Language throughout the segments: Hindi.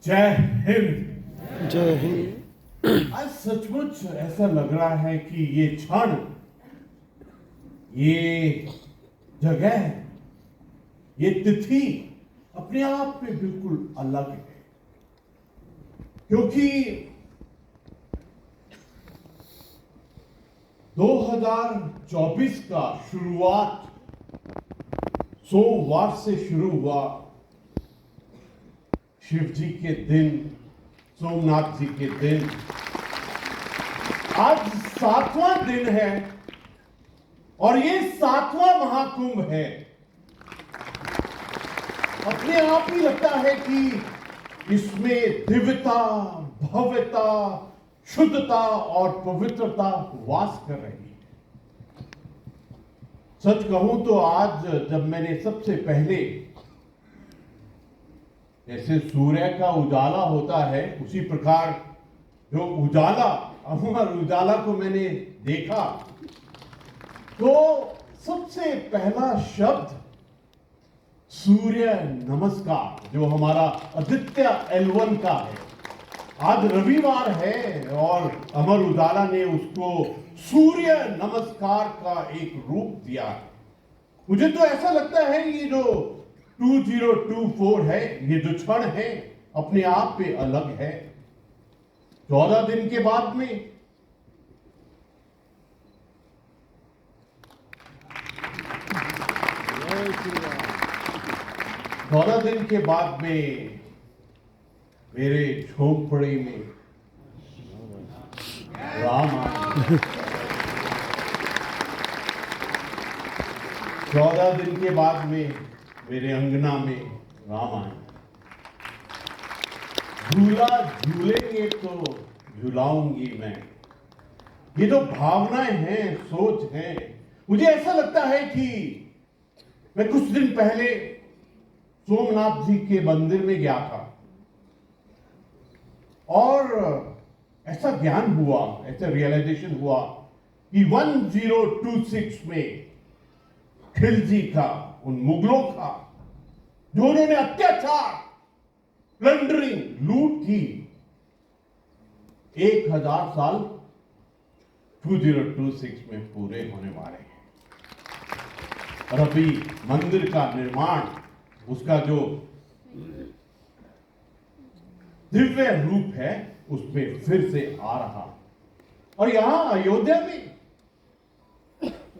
जय हिंद। जय हिंद। आज सचमुच ऐसा लग रहा है कि ये क्षण, ये जगह, ये तिथि अपने आप में बिल्कुल अलग है, क्योंकि 2024 का शुरुआत सोमवार से शुरू हुआ। शिव जी के दिन, सोमनाथ जी के दिन, आज 7वां दिन है और ये 7वां महाकुंभ है। अपने आप ही लगता है कि इसमें दिव्यता, भव्यता, शुद्धता और पवित्रता वास कर रही है। सच कहूं तो आज जब मैंने सबसे पहले, जैसे सूर्य का उजाला होता है उसी प्रकार जो उजाला, अमर उजाला को मैंने देखा, तो सबसे पहला शब्द सूर्य नमस्कार, जो हमारा आदित्य L1 का है। आज रविवार है और अमर उजाला ने उसको सूर्य नमस्कार का एक रूप दिया है। मुझे तो ऐसा लगता है ये जो 2024 है, ये जो क्षण है अपने आप पे अलग है। 14 दिन के बाद में 14 दिन के बाद में मेरे झोंपड़ी में राम आए। 14 दिन के बाद में मेरे अंगना में राम आए। झूला झूलेंगे तो झुलाऊंगी मैं। ये जो भावनाएं हैं, सोच है, मुझे ऐसा लगता है कि मैं कुछ दिन पहले सोमनाथ जी के मंदिर में गया था और ऐसा ज्ञान हुआ, ऐसा रियलाइजेशन हुआ कि 1026 में खिलजी का, उन मुगलों का, जो उन्होंने अत्याचार, प्लंडरिंग, लूट की, 1000 साल 2026 में पूरे होने वाले हैं। और अभी मंदिर का निर्माण, उसका जो दिव्य रूप है, उसमें फिर से आ रहा। और यहां अयोध्या में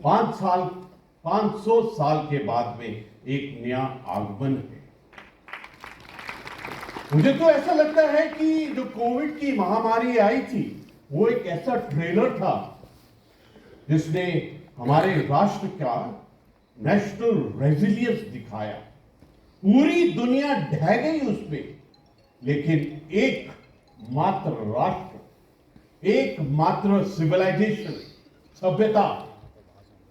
500 साल के बाद में एक नया आगमन है। मुझे तो ऐसा लगता है कि जो कोविड की महामारी आई थी, वो एक ऐसा ट्रेलर था जिसने हमारे राष्ट्र का नेशनल रेजिलियंस दिखाया। पूरी दुनिया ढह गई उसमें, लेकिन एक मात्र राष्ट्र, एक मात्र सिविलाइजेशन, सभ्यता,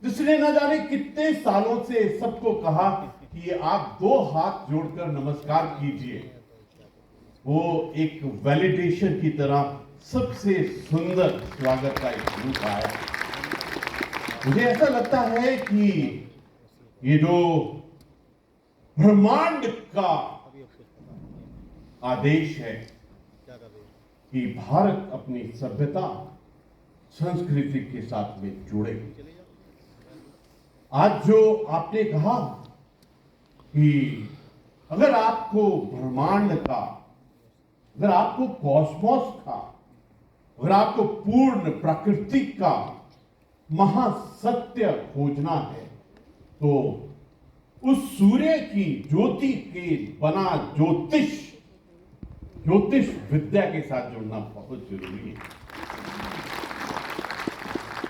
जिसने न जाने कितने सालों से सबको कहा कि आप 2 हाथ जोड़कर नमस्कार कीजिए, वो एक वैलिडेशन की तरह सबसे सुंदर स्वागत का एक रूप आया। मुझे ऐसा लगता है कि ये जो ब्रह्मांड का आदेश है कि भारत अपनी सभ्यता, संस्कृति के साथ में जुड़े। आज जो आपने कहा कि अगर आपको ब्रह्मांड का, अगर आपको कॉस्मोस का, अगर आपको पूर्ण प्रकृति का महासत्य खोजना है, तो उस सूर्य की ज्योति के बना ज्योतिष विद्या के साथ जुड़ना बहुत जरूरी है।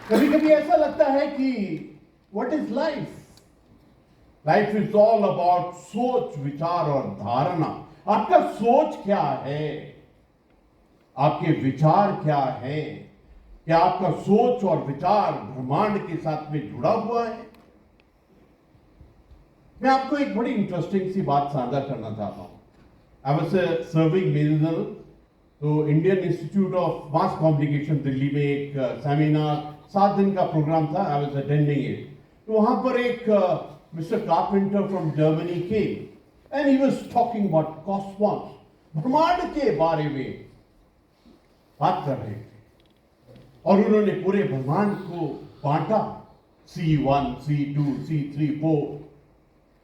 कभी कभी ऐसा लगता है कि what is life? Life is all about सोच, विचार और धारणा। आपका सोच क्या है? आपके विचार क्या है? क्या आपका सोच और विचार ब्रह्मांड के साथ में जुड़ा हुआ है? मैं आपको एक बड़ी इंटरेस्टिंग सी बात साझा करना चाहता हूं। आई वाज सर्विंग मेडिसिन, तो Indian institute of mass communication Delhi में एक सेमिनार, 7 दिन का प्रोग्राम था। I was attending it. तो वहां पर एक mister carpenter from Germany came and he was talking about Cosmos, ब्रह्मांड के बारे में बात कर रहे थे और उन्होंने पूरे ब्रह्मांड को बांटा, C1, C2, C3, 4,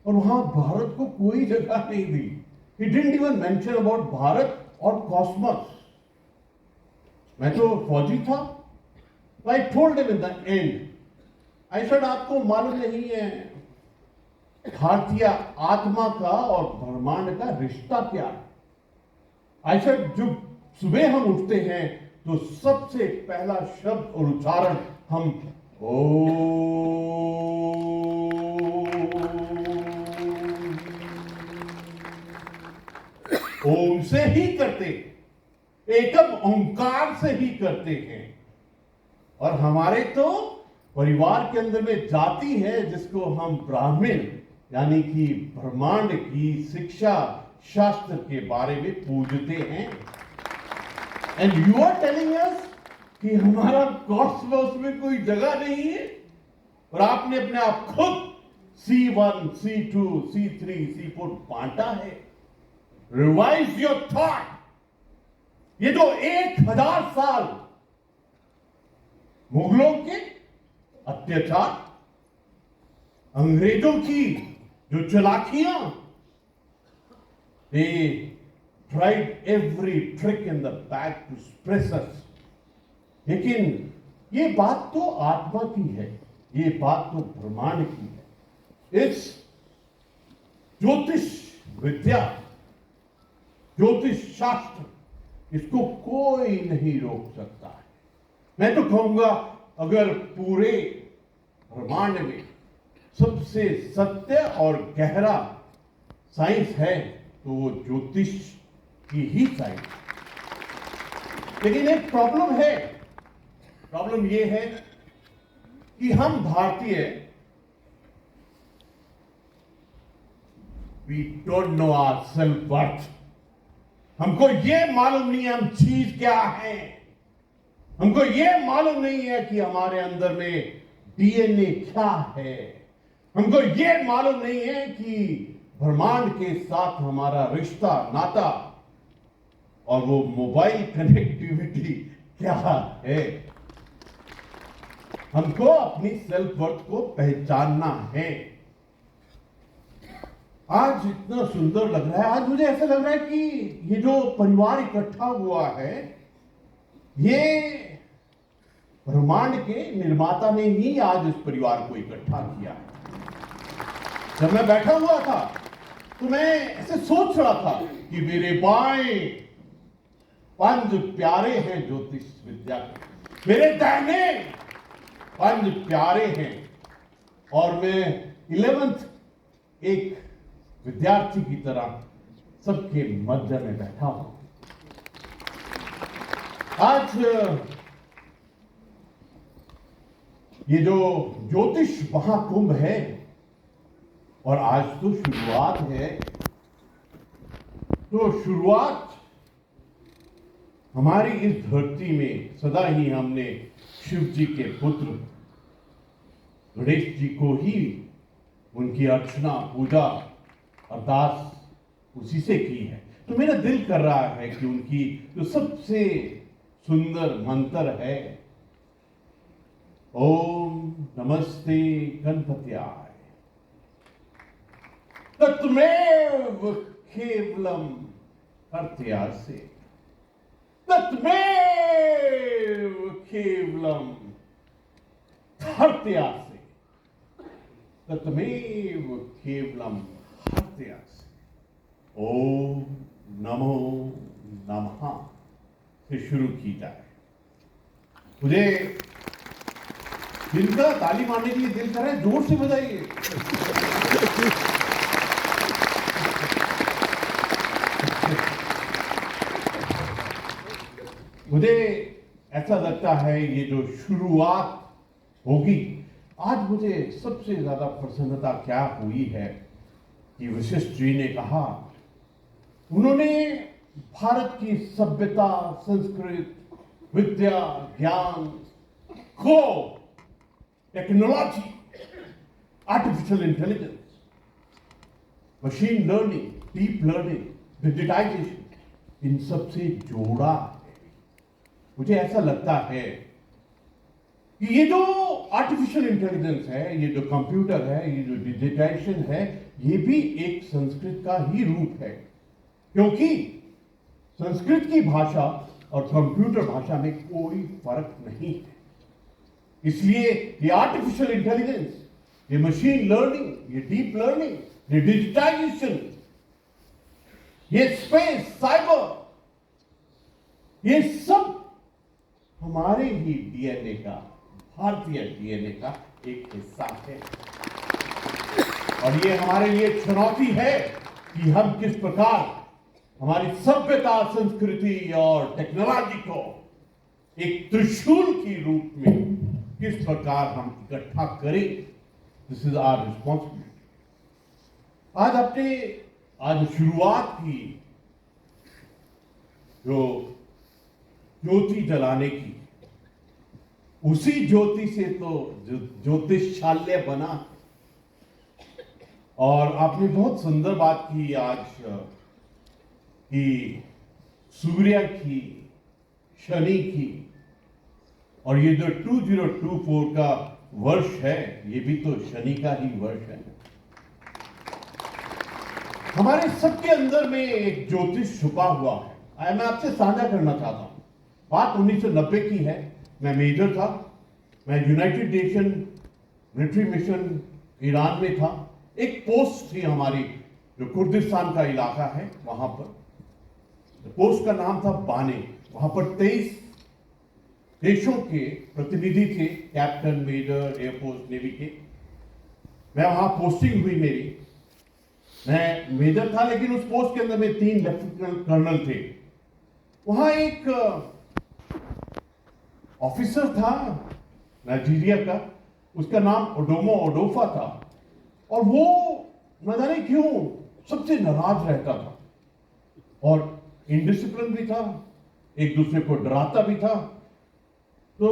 और वहां भारत को कोई जगह नहीं दी. He didn't even mention about Bharat और कॉस्मस. मैं तो फौजी था. I told him in the end, I said आपको मालूम नहीं है भारतीय आत्मा का और ब्रह्मांड का रिश्ता क्या है. I said जब सुबह हम उठते हैं तो सबसे पहला शब्द और उच्चारण हम ओम से ही करते, एकम ओंकार से ही करते हैं. और हमारे तो परिवार के अंदर में जाति है जिसको हम ब्राह्मण यानी कि ब्रह्मांड की शिक्षा शास्त्र के बारे में पूजते हैं. And you are telling us कि हमारा कॉस्मोस में कोई जगह नहीं है, और आपने अपने आप खुद C1, C2, C3, C4 बांटा है. Revise your thought. ये जो 1000 साल मुगलों के अत्याचार, अंग्रेजों की जो चालाकियां, they tried every trick in the bag to suppress us. लेकिन ये बात तो आत्मा की है, ये बात तो ब्रह्मांड की है. इस ज्योतिष विद्या, ज्योतिष शास्त्र, इसको कोई नहीं रोक सकता है. मैं तो कहूंगा अगर पूरे ब्रह्मांड में सबसे सत्य और गहरा साइंस है तो वो ज्योतिष की ही साइंस. लेकिन एक प्रॉब्लम है. प्रॉब्लम ये है कि हम भारतीय, we don't know our self worth. हमको ये मालूम नहीं है हम चीज क्या है. हमको ये मालूम नहीं है कि हमारे अंदर में DNA क्या है. हमको ये मालूम नहीं है कि ब्रह्मांड के साथ हमारा रिश्ता, नाता और वो मोबाइल कनेक्टिविटी क्या है. हमको अपनी सेल्फ वर्थ को पहचानना है. आज इतना सुंदर लग रहा है. आज मुझे ऐसा लग रहा है कि ये जो परिवार इकट्ठा हुआ है, ये ब्रह्मांड के निर्माता ने ही आज इस परिवार को इकट्ठा किया है. जब मैं बैठा हुआ था तो मैं ऐसे सोच रहा था कि मेरे बाएं 5 प्यारे हैं ज्योतिष विद्या के, मेरे दाहिने 5 प्यारे हैं, और मैं 11th एक विद्यार्थी की तरह सबके मध्य में बैठा हूं. आज ये जो ज्योतिष महाकुंभ है, और आज तो शुरुआत है, तो शुरुआत हमारी इस धरती में सदा ही हमने शिव जी के पुत्र गणेश जी को ही उनकी अर्चना, पूजा, अरदास उसी से की है. तो मेरा दिल कर रहा है कि उनकी जो सबसे सुंदर मंत्र है, ओम नमस्ते गणपत्याय तत्मेव केवलम कर्त्यासे, तत्मेव केवलम हर्त्यासे, तत्मेव केवलम हर्त्यासे. ओम नमो नमः से शुरू की जाए. मुझे दिल का ताली मारने के लिए दिल कर रहा है. जोर से बजाइए. मुझे ऐसा लगता है ये जो शुरुआत होगी, आज मुझे सबसे ज्यादा प्रसन्नता क्या हुई है कि वशिष्ठ जी ने कहा, उन्होंने भारत की सभ्यता, संस्कृत, विद्या, ज्ञान को, technology, artificial intelligence, machine learning, deep learning, digitization, इन सब से जोड़ा है। मुझे ऐसा लगता है कि ये जो आर्टिफिशियल इंटेलिजेंस है, ये जो कंप्यूटर है, ये जो डिजिटाइजेशन है, ये भी एक संस्कृत का ही रूप है, क्योंकि संस्कृत की भाषा और कंप्यूटर भाषा में कोई फर्क नहीं है। इसलिए ये आर्टिफिशियल इंटेलिजेंस, ये मशीन लर्निंग, ये डीप लर्निंग, ये डिजिटाइजेशन, ये स्पेस, साइबर, ये सब हमारे ही डीएनए का, भारतीय डीएनए का एक हिस्सा है। और ये हमारे लिए चुनौती है कि हम किस प्रकार हमारी सभ्यता, संस्कृति और टेक्नोलॉजी को एक त्रिशूल के रूप में किस प्रकार हम इकट्ठा करें। This is our responsibility. आज आपने आज शुरुआत की जो ज्योति जलाने की, उसी ज्योति से तो ज्योतिषालय बना। और आपने बहुत सुंदर बात की आज कि सूर्य की, शनि की, और ये जो 2024 का वर्ष है, ये भी तो शनि का ही वर्ष है। हमारे सबके अंदर में एक ज्योतिष छुपा हुआ है। मैं आपसे साझा करना चाहता हूं। बात 1990 की है। मैं मेजर था। मैं United nation military mission Iran में था। एक पोस्ट थी हमारी, जो कुर्दिस्तान का इलाका है, वहां पर पोस्ट का नाम था बाने। वहां पर 23 देशों के प्रतिनिधि थे, कैप्टन, मेजर, एयरफोर्स, नेवी के। मैं वहां पोस्टिंग हुई मेरी। मैं मेजर था, लेकिन उस पोस्ट के अंदर में 3 लेफ्टिनेंट कर्नल थे। वहां एक ऑफिसर था नाइजीरिया का, उसका नाम ओडोमो ओडोफा था। और वो न जाने क्यों सबसे नाराज रहता था और इनडिसिप्लिन भी था, एक दूसरे को डराता भी था। तो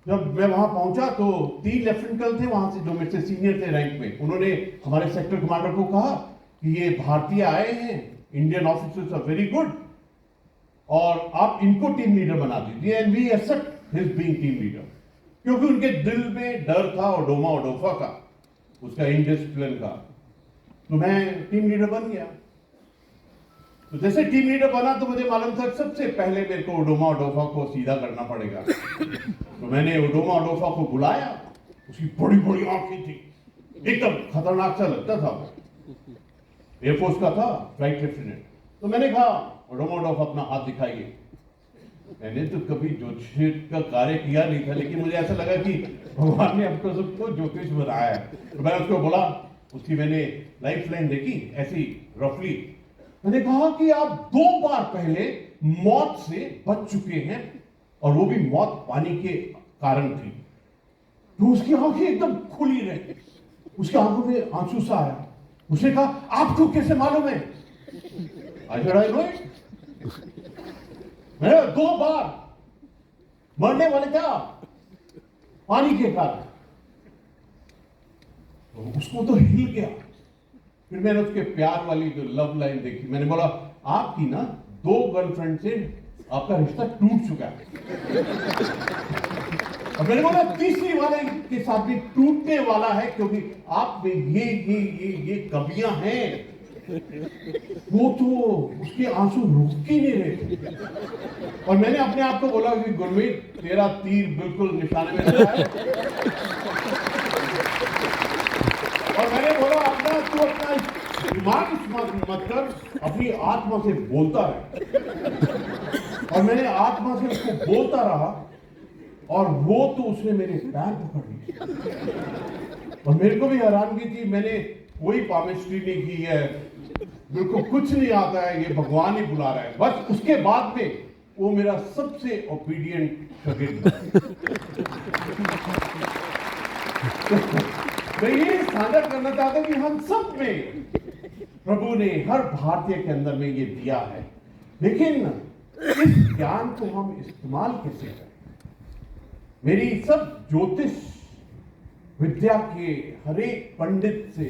जब मैं वहां पहुंचा तो 3 लेफ्टिनेंट कर्नल थे वहां से, जो मेरे से सीनियर थे रैंक में। उन्होंने हमारे सेक्टर कमांडर को कहा कि ये भारतीय आए हैं, Indian officers are very good, और आप इनको टीम लीडर बना दीजिए, and we accept his being team leader. क्योंकि उनके दिल में डर था ओडोमा ओडोफा का, उसका इनडिसिप्लिन का। तो मैं टीम लीडर बन गया। तो जैसे टीम लीडर बना तो मुझे मालूम था सबसे पहले मेरे को ओडोमा ओडोफा को सीधा करना पड़ेगा। तो मैंने ओडोमा ओडोफा को बुलाया। उसकी बड़ी बड़ी आंखें थी, एकदम खतरनाक सा लगता था। एयरफोर्स का था, फ्लाइट लेफ्टिनेंट। तो मैंने कहा ओडोमा ओडोफा अपना हाथ दिखाइए। मैंने तो कभी ज्योतिष का कार्य किया नहीं था, लेकिन मुझे ऐसा लगा कि भगवान ने हमको सबको ज्योतिष बनाया है। तो मैंने उसको बोला, उसकी मैंने लाइफ लाइन देखी ऐसी रफली। मैंने कहा कि आप 2 बार पहले मौत से बच चुके हैं, और वो भी मौत पानी के कारण थी। तो उसकी आंखें एकदम खुली रही, उसकी आंखों में आंसू सा आया। उसने कहा आपको कैसे मालूम है? I said I know it. मैंने 2 बार मरने वाले थे आप पानी के कारण। तो उसको तो हिल गया। फिर मैंने उसके प्यार वाली जो लव लाइन देखी। मैंने बोला आपकी ना 2 गर्लफ्रेंड से आपका रिश्ता टूट चुका है। और मैंने बोला तीसरी वाले के साथ भी टूटने वाला है, क्योंकि आप में ये कमियां हैं। वो तो उसके आंसू रुक ही नहीं रहे। और मैंने अपने आप को बोला कि गुरमीत, तेरा तीर बिल्कुल निशाने में लगा है। और मैंने बोला अपना तू अपना दिमाग मत कर, अपनी आत्मा से बोलता रहे। और मैंने आत्मा से उसको बोलता रहा, और वो तो उसने मेरे पैर पकड़ लिए। और मेरे को भी हैरानगी थी, मैंने कोई पामिस्ट्री नहीं की है, बिल्कुल कुछ नहीं आता है, ये भगवान ही बुला रहा है। बस उसके बाद में वो मेरा सबसे ओबीडिएंट शागिर्द है। मैं ये साझा करना चाहता हूं कि हम सब में प्रभु ने हर भारतीय के अंदर में ये दिया है, लेकिन इस ज्ञान को हम इस्तेमाल कैसे करें? मेरी सब ज्योतिष विद्या के हर एक पंडित से,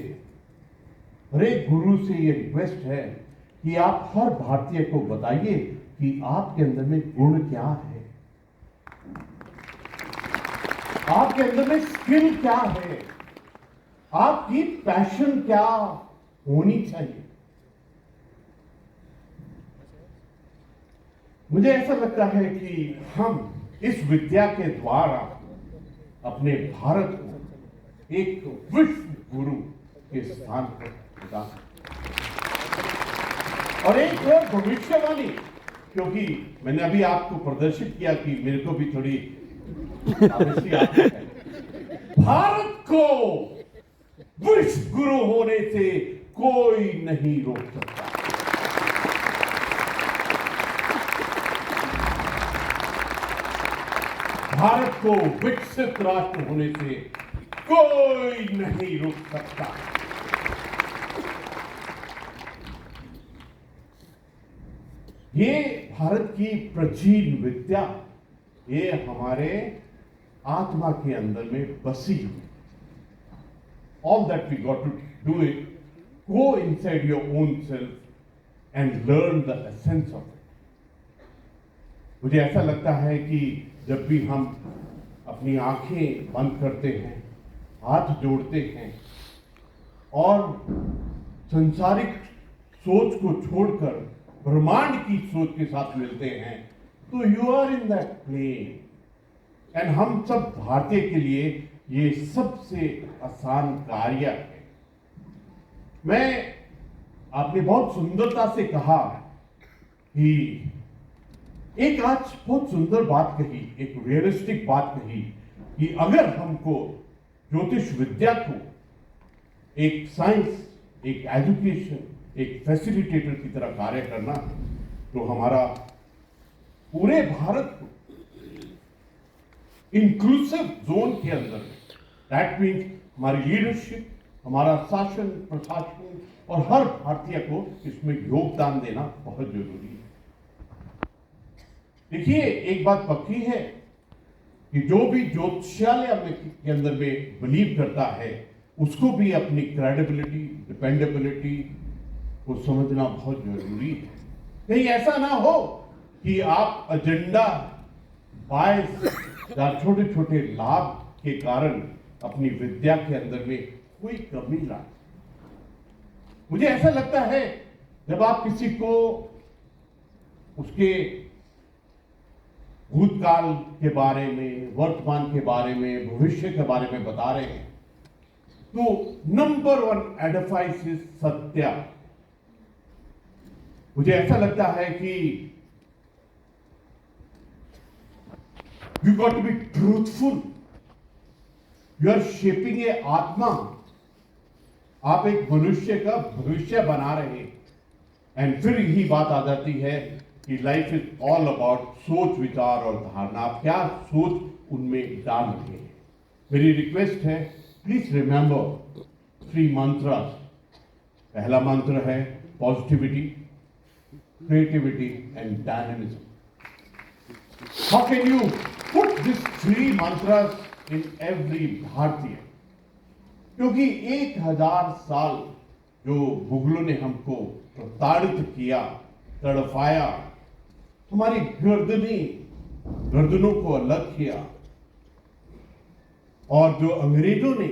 हर एक गुरु से ये रिक्वेस्ट है कि आप हर भारतीय को बताइए कि आपके अंदर में गुण क्या है, आपके अंदर में स्किल क्या है, आपकी पैशन क्या होनी चाहिए। मुझे ऐसा लगता है कि हम इस विद्या के द्वारा अपने भारत को एक विश्व गुरु के स्थान पर पहुंचा और एक और भविष्यवाणी, क्योंकि मैंने अभी आपको प्रदर्शित किया कि मेरे को भी थोड़ी आती है, भारत को विश्व गुरु होने से कोई नहीं रोक सकता। भारत को विकसित राष्ट्र होने से कोई नहीं रोक सकता। ये भारत की प्राचीन विद्या, ये हमारे आत्मा के अंदर में बसी हुई। All that we got to do it, go inside your own self and learn the essence of it. मुझे ऐसा लगता है कि जब भी हम अपनी आंखें बंद करते हैं, हाथ जोड़ते हैं और संसारिक सोच को छोड़कर ब्रह्मांड की सोच के साथ मिलते हैं, तो you are in that plane. And हम सब भारतीय के लिए ये सबसे आसान कार्य है। आपने बहुत सुंदरता से कहा कि एक आज बहुत सुंदर बात कही, एक रियलिस्टिक बात कही कि अगर हमको ज्योतिष विद्या को एक साइंस, एक एजुकेशन, एक फैसिलिटेटर की तरह कार्य करना है, तो हमारा पूरे भारत को इंक्लूसिव जोन के अंदर, दैट मीन्स हमारी लीडरशिप, हमारा शासन, प्रशासन और हर भारतीय को इसमें योगदान देना बहुत जरूरी है। देखिए, एक बात पक्की है कि जो भी ज्योतिषालय के अंदर में बिलीव करता है, उसको भी अपनी क्रेडिबिलिटी, डिपेंडेबिलिटी को समझना बहुत जरूरी है। कहीं ऐसा ना हो कि आप एजेंडा बायस या छोटे छोटे लाभ के कारण अपनी विद्या के अंदर में कोई कमी लाए। मुझे ऐसा लगता है जब आप किसी को उसके भूतकाल के बारे में, वर्तमान के बारे में, भविष्य के बारे में बता रहे हैं, तो नंबर 1 एडवाइस इज सत्य। मुझे ऐसा लगता है कि you got to be truthful, you are shaping a आत्मा, आप एक मनुष्य का भविष्य बना रहे हैं। एंड फिर यही बात आ जाती है कि लाइफ इज ऑल अबाउट सोच, विचार और धारणा। आप क्या सोच उनमें डाल रहे हैं। मेरी रिक्वेस्ट है, प्लीज रिमेंबर 3 मंत्रास। पहला मंत्र है positivity, creativity and dynamism. How can you put this 3 mantras in every भारतीय? क्योंकि 1000 साल जो मुगलों ने हमको प्रताड़ित किया, तड़पाया, हमारी गर्दनों को अलग किया, और जो अंग्रेजों ने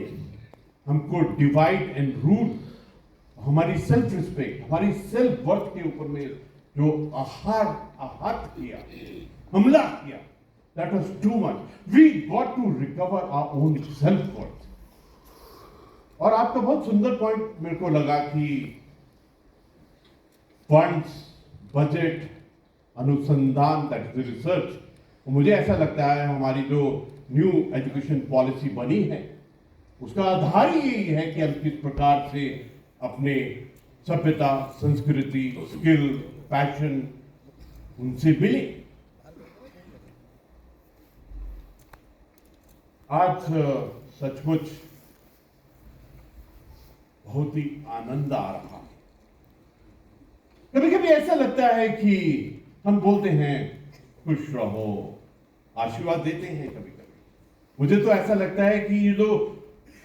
हमको डिवाइड एंड रूल, हमारी सेल्फ रिस्पेक्ट, हमारी सेल्फ वर्थ के ऊपर में जो आहत किया, हमला किया, that was too much. We got to recover our own self worth. और आपका बहुत सुंदर पॉइंट मेरे को लगा कि फंड्स, बजट, अनुसंधान, दैट इज रिसर्च। मुझे ऐसा लगता है हमारी जो न्यू एजुकेशन पॉलिसी बनी है, उसका आधार ही यही है कि हम किस प्रकार से अपने सभ्यता, संस्कृति, स्किल, पैशन उनसे मिले। आज सचमुच बहुत ही आनंद आ रहा है। कभी कभी ऐसा लगता है कि हम बोलते हैं खुश रहो, आशीर्वाद देते हैं कभी कभी। मुझे तो ऐसा लगता है कि ये जो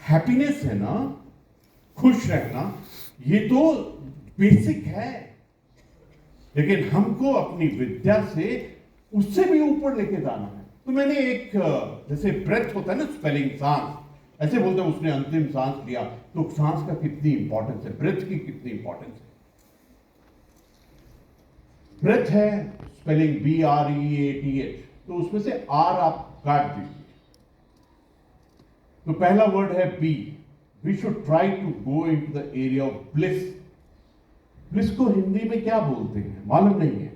हैप्पीनेस है ना, खुश रहना, ये तो बेसिक है। लेकिन हमको अपनी विद्या से उससे भी ऊपर लेके जाना है। तो मैंने एक जैसे ब्रेथ होता है ना, स्पेलिंग, सांस, ऐसे बोलते हैं उसने अंतिम सांस लिया, तो सांस का कितनी इंपॉर्टेंस है, ब्रेथ की कितनी इंपॉर्टेंस है। ब्रेथ है स्पेलिंग BREATH, तो उसमें से आर आप काट दीजिए। तो पहला वर्ड है B. We should try to go into the area of bliss. Bliss को हिंदी में क्या बोलते हैं मालूम नहीं है,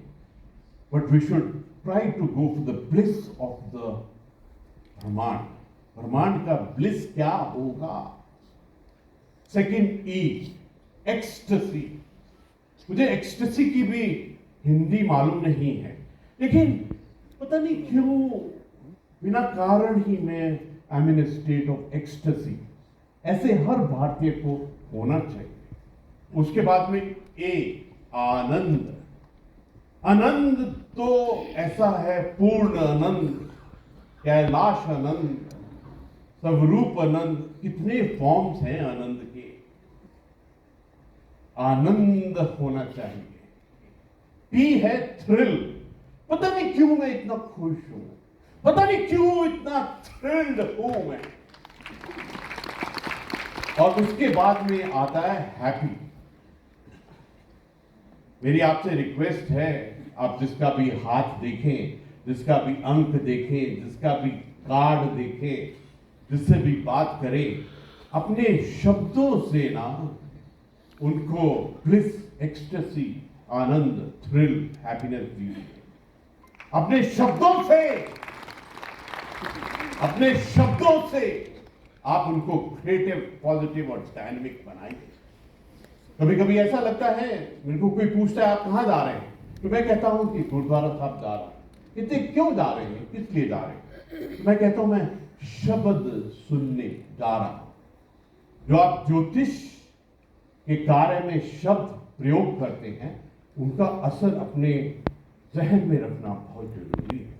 but we should try to go for the bliss of the ब्रह्मांड। ब्रह्मांड का ब्लिस क्या होगा। Second E, ecstasy. मुझे एक्सटेसी की भी हिंदी मालूम नहीं है, लेकिन पता नहीं क्यों बिना कारण ही मैं I am in state of ecstasy. ऐसे हर भारतीय को होना चाहिए। उसके बाद में ए, आनंद। आनंद तो ऐसा है, पूर्ण आनंद, कैलाश आनंद, स्वरूप आनंद, कितने फॉर्म्स हैं आनंद के। आनंद होना चाहिए। टी है थ्रिल। पता नहीं क्यों मैं इतना खुश हूं, पता नहीं क्यों इतना थ्रिल्ड हूं मैं। और उसके बाद में आता है हैप्पी। मेरी आपसे रिक्वेस्ट है, आप जिसका भी हाथ देखें, जिसका भी अंक देखें, जिसका भी कार्ड देखें, जिससे भी बात करें, अपने शब्दों से ना उनको ब्लिस, एक्सटेसी, आनंद, थ्रिल, हैप्पीनेस दीजिए। अपने शब्दों से, अपने शब्दों से आप उनको क्रिएटिव, पॉजिटिव और डायनेमिक बनाइए। कभी कभी ऐसा लगता है, मेरे को कोई पूछता है आप कहां जा रहे हैं, तो मैं कहता हूं कि गुरुद्वारा साहब जा रहा हूं। कहते क्यों जा रहे हैं, किस लिए जा रहे हैं? तो मैं कहता हूं मैं शब्द सुनने जा रहा हूं। जो आप ज्योतिष के कार्य में शब्द प्रयोग करते हैं, उनका असर अपने जहन में रखना बहुत जरूरी है।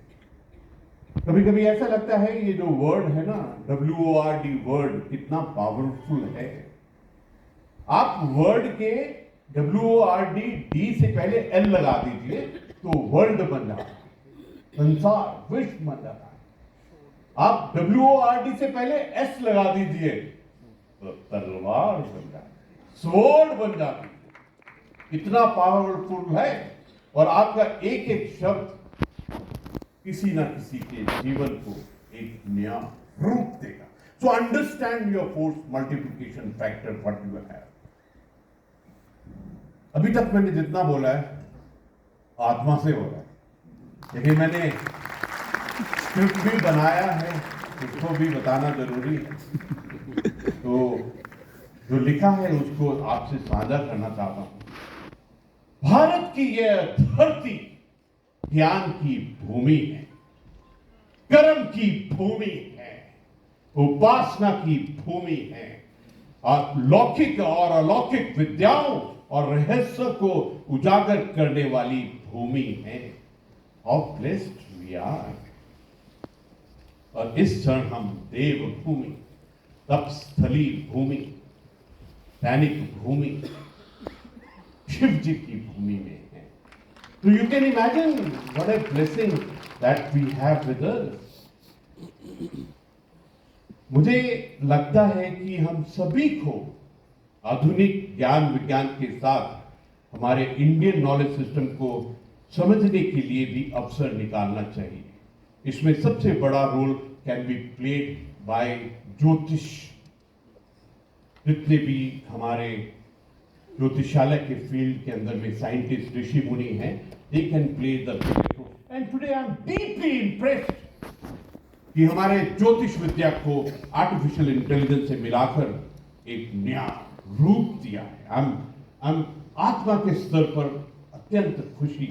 कभी कभी ऐसा लगता है ये जो वर्ड है ना, WORD वर्ड, कितना पावरफुल है। आप वर्ड के WORD डी से पहले L लगा दीजिए तो वर्ल्ड बन जाता है, संसार, विश्व बन जाता है। आप WORD से पहले S लगा दीजिए तो तलवार बन जाती है, स्वॉर्ड बन जाती है। इतना पावरफुल है। और आपका एक एक शब्द किसी ना किसी के जीवन को एक नया रूप देगा। So understand your force multiplication factor what you have. अभी तक मैंने जितना बोला है आत्मा से बोला है, लेकिन मैंने स्क्रिप्ट भी बनाया है, उसको भी बताना जरूरी है। तो जो लिखा है उसको आपसे साझा करना चाहता हूं। भारत की यह धरती ज्ञान की भूमि है, कर्म की भूमि है, उपासना की भूमि है, और लौकिक और अलौकिक विद्याओं और रहस्य को उजागर करने वाली भूमि है। How blessed we are. और इस क्षण हम देव भूमि, तपस्थली भूमि, दैनिक भूमि, शिव जी की भूमि में है। तो you can imagine what a blessing that we have with us. मुझे लगता है कि हम सभी को आधुनिक ज्ञान विज्ञान के साथ हमारे इंडियन नॉलेज सिस्टम को समझने के लिए भी अवसर निकालना चाहिए। इसमें सबसे बड़ा role can be played by ज्योतिष। जितने भी हमारे ज्योतिषालय के फील्ड के अंदर में साइंटिस्ट, ऋषि मुनि हैं, they can play the role. And today I am deeply impressed कि हमारे ज्योतिष विद्या को आर्टिफिशियल इंटेलिजेंस से मिलाकर एक नया रूप दिया है। हम आत्मा के स्तर पर अत्यंत खुशी।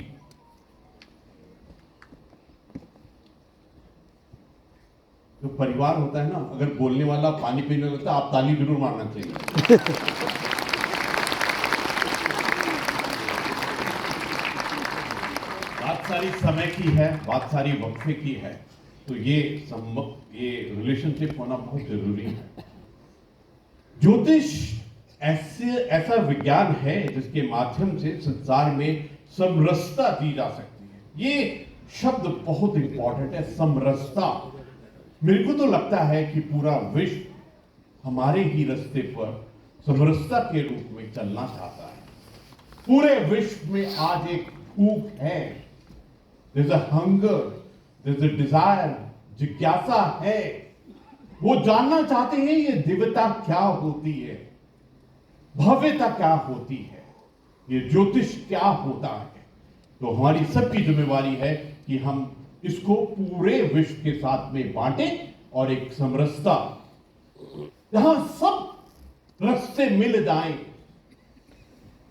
जो परिवार होता है ना, अगर बोलने वाला पानी पीने लगता है, आप ताली जरूर मारना चाहिए। बात सारी समय की है, बात सारी वक्फे की है, तो ये रिलेशनशिप होना बहुत जरूरी है। ज्योतिष ऐसा विज्ञान है जिसके माध्यम से संसार में समरसता दी जा सकती है। ये शब्द बहुत इंपॉर्टेंट है, समरसता। मेरे को तो लगता है कि पूरा विश्व हमारे ही रास्ते पर समरसता के रूप में चलना चाहता है। पूरे विश्व में आज एक भूख है, there's a hunger, there's a desire, जिज्ञासा है। वो जानना चाहते हैं ये दिव्यता क्या होती है, भव्यता क्या होती है, ये ज्योतिष क्या होता है। तो हमारी सबकी जिम्मेवारी है कि हम इसको पूरे विश्व के साथ में बांटें और एक समरसता जहां सब रास्ते मिल जाएं।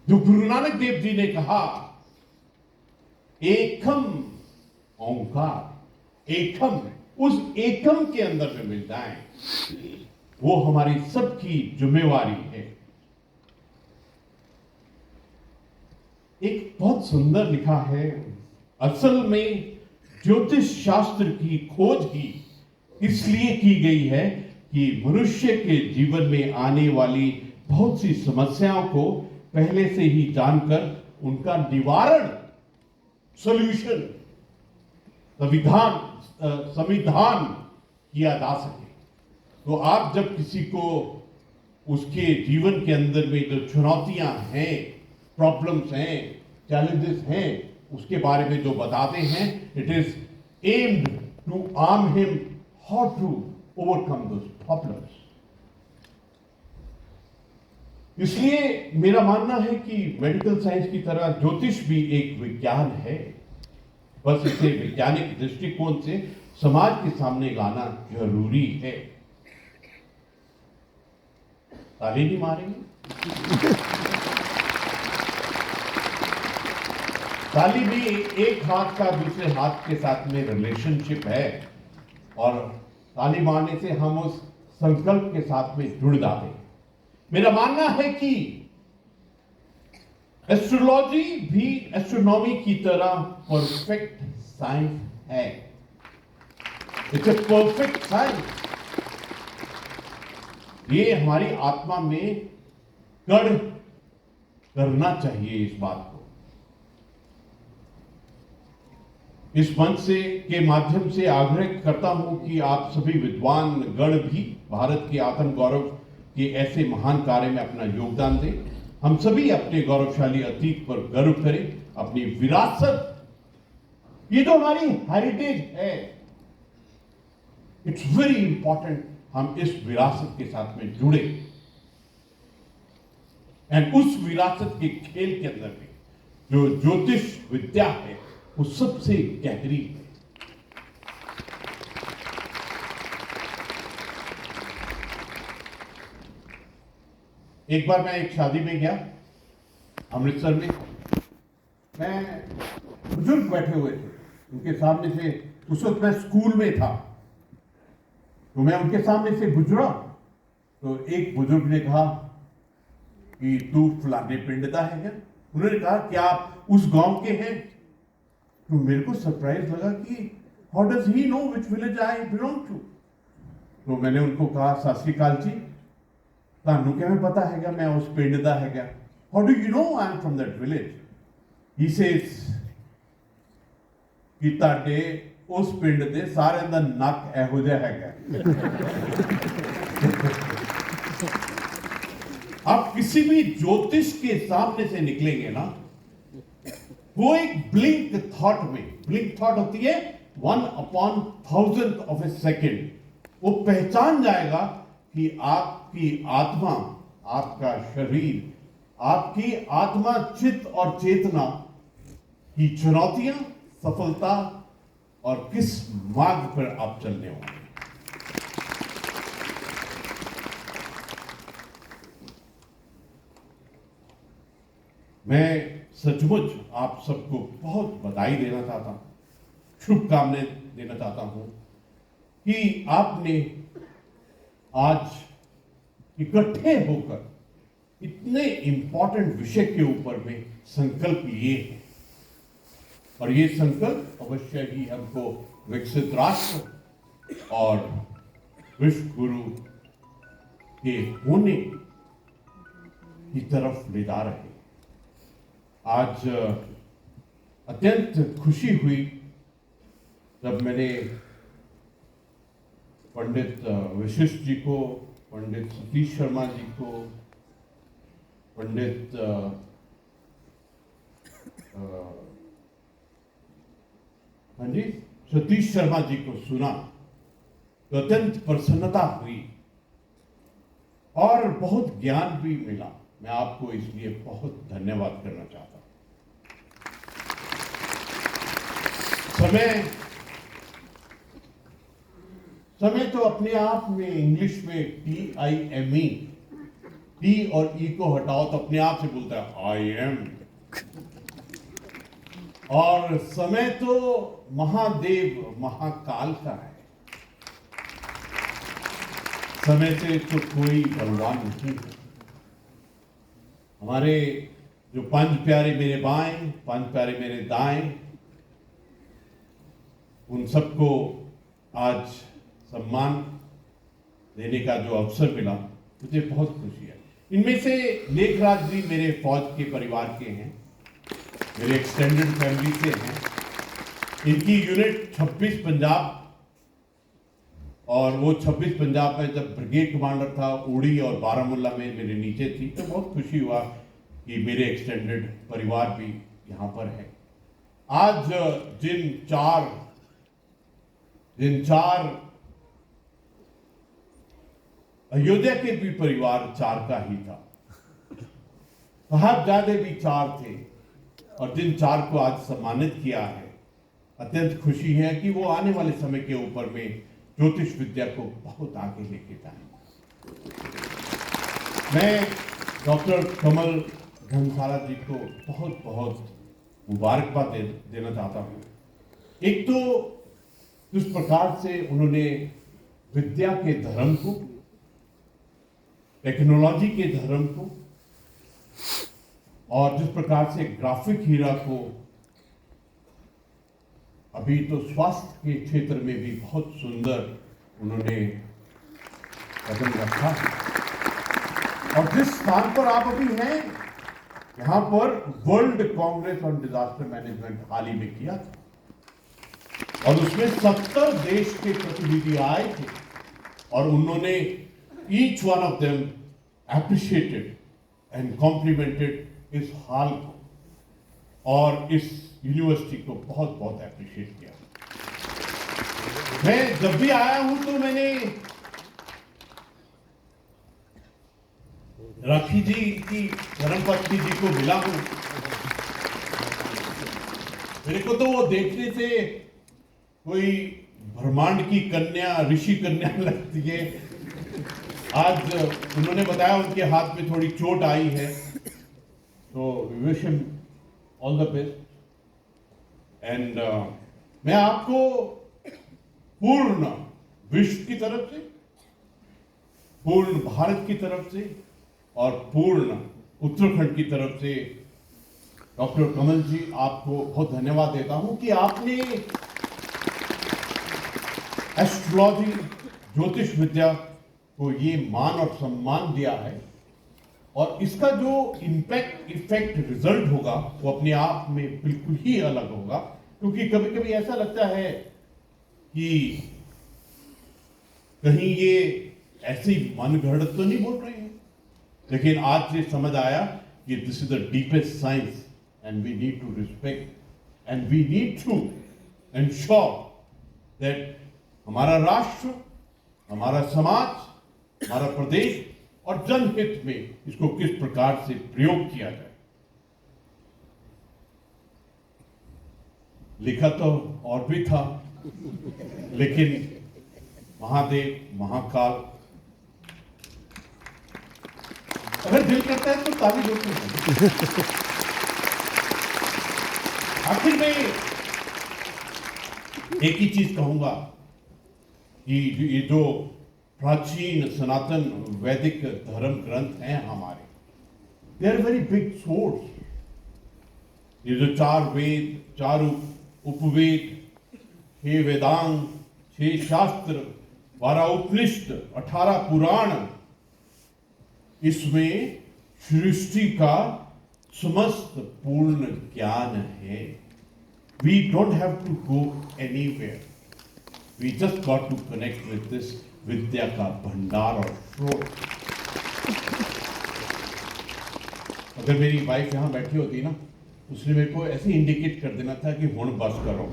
जो गुरु नानक देव जी ने कहा, एकम ओंकार, एकम, उस एकम के अंदर में मिल जाएं, वो हमारी सबकी जिम्मेवारी है। एक बहुत सुंदर लिखा है, असल में ज्योतिष शास्त्र की खोज की इसलिए की गई है कि मनुष्य के जीवन में आने वाली बहुत सी समस्याओं को पहले से ही जानकर उनका निवारण, सॉल्यूशन, संविधान किया जा सके। तो आप जब किसी को उसके जीवन के अंदर में जो चुनौतियां हैं, प्रॉब्लम्स हैं, चैलेंजेस हैं, उसके बारे में जो बताते हैं, it is aimed to arm him how to overcome those problems. इसलिए मेरा मानना है कि मेडिकल साइंस की तरह ज्योतिष भी एक विज्ञान है, बस इसे वैज्ञानिक दृष्टिकोण से समाज के सामने लाना जरूरी है। ताली नहीं मारेंगे? ताली भी एक हाथ का दूसरे हाथ के साथ में रिलेशनशिप है, और ताली मारने से हम उस संकल्प के साथ में जुड़ जाते हैं। मेरा मानना है कि एस्ट्रोलॉजी भी एस्ट्रोनॉमी की तरह परफेक्ट साइंस है। It's a perfect science. ये हमारी आत्मा में गढ़ करना चाहिए इस बात को। इस मंच से के माध्यम से आग्रह करता हूं कि आप सभी विद्वान गण भी भारत के आत्म गौरव के ऐसे महान कार्य में अपना योगदान दें। हम सभी अपने गौरवशाली अतीत पर गर्व करें, अपनी विरासत, ये जो हमारी हेरिटेज है, इट्स वेरी इंपॉर्टेंट हम इस विरासत के साथ में जुड़े, एंड उस विरासत के खेल के अंदर में जो ज्योतिष विद्या है वो सबसे गहरी है। एक बार मैं एक शादी में गया अमृतसर में, मैं बुजुर्ग बैठे हुए थे, उनके सामने से, उस वक्त मैं स्कूल में था, तो मैं उनके सामने से गुजरा, तो एक बुजुर्ग ने कहा कि तू फलाने पिंड का है क्या? उन्होंने कहा कि आप उस गांव के हैं? तो मेरे को सरप्राइज लगा कि how does he know which village I belong to. तो मैंने उनको कहा, सत श्री अकाल जी, तानू किवें पता हैगा मैं उस पिंड दा हैगा? How do you know I am from that village? He says कि ताडे उस पिंड दे सारे दा नक एहो जिहा हैगा। आप किसी भी ज्योतिष के सामने से निकलेंगे ना, वो एक ब्लिंक थॉट में, ब्लिंक थॉट होती है 1/1000th of a second, वो पहचान जाएगा कि आपकी आत्मा, आपका शरीर, आपकी आत्मा, चित्त और चेतना की चुनौतियां, सफलता और किस मार्ग पर आप चलने वाले। मैं सचमुच आप सबको बहुत बधाई देना चाहता हूं, शुभकामनाएं देना चाहता हूं कि आपने आज इकट्ठे होकर इतने इंपॉर्टेंट विषय के ऊपर में संकल्प लिए हैं, और ये संकल्प अवश्य ही हमको विकसित राष्ट्र और विश्व गुरु के होने की तरफ ले जा रहे हैं। आज अत्यंत खुशी हुई जब मैंने पंडित वशिष्ठ जी को, पंडित सतीश शर्मा जी को, पंडित हाँ जी सतीश शर्मा जी को सुना तो अत्यंत प्रसन्नता हुई और बहुत ज्ञान भी मिला। मैं आपको इसलिए बहुत धन्यवाद करना चाहता हूं। समय तो अपने आप में इंग्लिश में TIME, टी और ई को हटाओ तो अपने आप से बोलता है आई एम। और समय तो महादेव महाकाल का है। समय से तो कोई बलवान नहीं है। हमारे जो पंच प्यारे मेरे बाएं, पंच प्यारे मेरे दाएं, उन सबको आज सम्मान देने का जो अवसर मिला, मुझे बहुत खुशी है। इनमें से लेखराज जी मेरे फौज के परिवार के हैं, मेरे एक्सटेंडेड फैमिली से हैं। इनकी यूनिट 26 पंजाब, और वो 26 पंजाब में जब ब्रिगेड कमांडर था, उड़ी और बारामूला में मेरे नीचे थी, तो बहुत खुशी हुआ कि मेरे एक्सटेंडेड परिवार भी यहाँ पर है। आज जिन चार अयोध्या के भी परिवार 4 का ही था, साहबजादे भी 4 थे, और जिन 4 को आज सम्मानित किया है, अत्यंत खुशी है कि वो आने वाले समय के ऊपर में ज्योतिष विद्या को बहुत आगे लेके जाएंगे। मैं डॉक्टर कमल घनसाला जी को बहुत बहुत मुबारकबाद देना चाहता हूँ। एक तो जिस प्रकार से उन्होंने विद्या के धर्म को, टेक्नोलॉजी के धर्म को, और जिस प्रकार से ग्राफिक हीरा को अभी तो स्वास्थ्य के क्षेत्र में भी बहुत सुंदर उन्होंने कदम रखा। और जिस स्थान पर आप अभी हैं, यहाँ पर world congress on disaster management हाल ही में किया था, और उसमें 70 देश के प्रतिनिधि आए थे, और उन्होंने each one of them appreciated and complimented इस हाल को और इस यूनिवर्सिटी को बहुत बहुत एप्रिशिएट किया। मैं जब भी आया हूं तो मैंने राखी जी की धर्मपत्नी जी को मिला हूं। मेरे को तो वो देखने से कोई ब्रह्मांड की कन्या, ऋषि कन्या लगती है। आज उन्होंने बताया उनके हाथ में थोड़ी चोट आई है, तो wish him all the best. And मैं आपको पूर्ण विश्व की तरफ से, पूर्ण भारत की तरफ से और पूर्ण उत्तराखंड की तरफ से डॉक्टर कमल जी आपको बहुत धन्यवाद देता हूं कि आपने एस्ट्रोलॉजी, ज्योतिष विद्या को ये मान और सम्मान दिया है, और इसका जो इफेक्ट रिजल्ट होगा वो अपने आप में बिल्कुल ही अलग होगा। क्योंकि कभी कभी ऐसा लगता है कि कहीं ये ऐसे ही मन घड़त तो नहीं बोल रहे हैं, लेकिन आज से समझ आया कि this is the deepest science and we need to respect and we need to ensure that हमारा राष्ट्र, हमारा समाज, हमारा प्रदेश और जनहित में इसको किस प्रकार से प्रयोग किया जाए। लिखा तो और भी था, लेकिन महादेव महाकाल, अगर दिल करता है तो ताली होती है। आखिर में एक ही चीज कहूंगा कि ये जो प्राचीन सनातन वैदिक धर्म ग्रंथ हैं हमारे, they are very big source. ये जो 4 वेद, 4 उपवेद, 6 वेदांग, 6 शास्त्र, 12 उपनिषद, 18 पुराण, इसमें सृष्टि का समस्त पूर्ण ज्ञान है। We don't have to go anywhere. We just got to connect with this विद्या का भंडार और स्रोत. अगर मेरी वाइफ यहाँ बैठी होती ना, उसने मेरे को ऐसे इंडिकेट कर देना था कि हुण बस करो.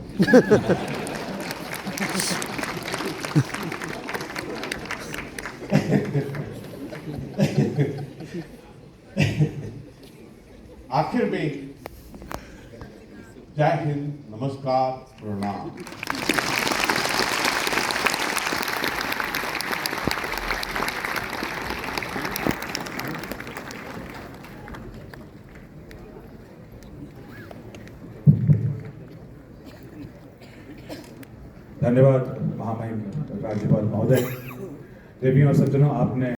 आखिर में जय हिंद, नमस्कार, प्रणाम. धन्यवाद महामहिम राज्यपाल महोदय। देवियों और सज्जनों, आपने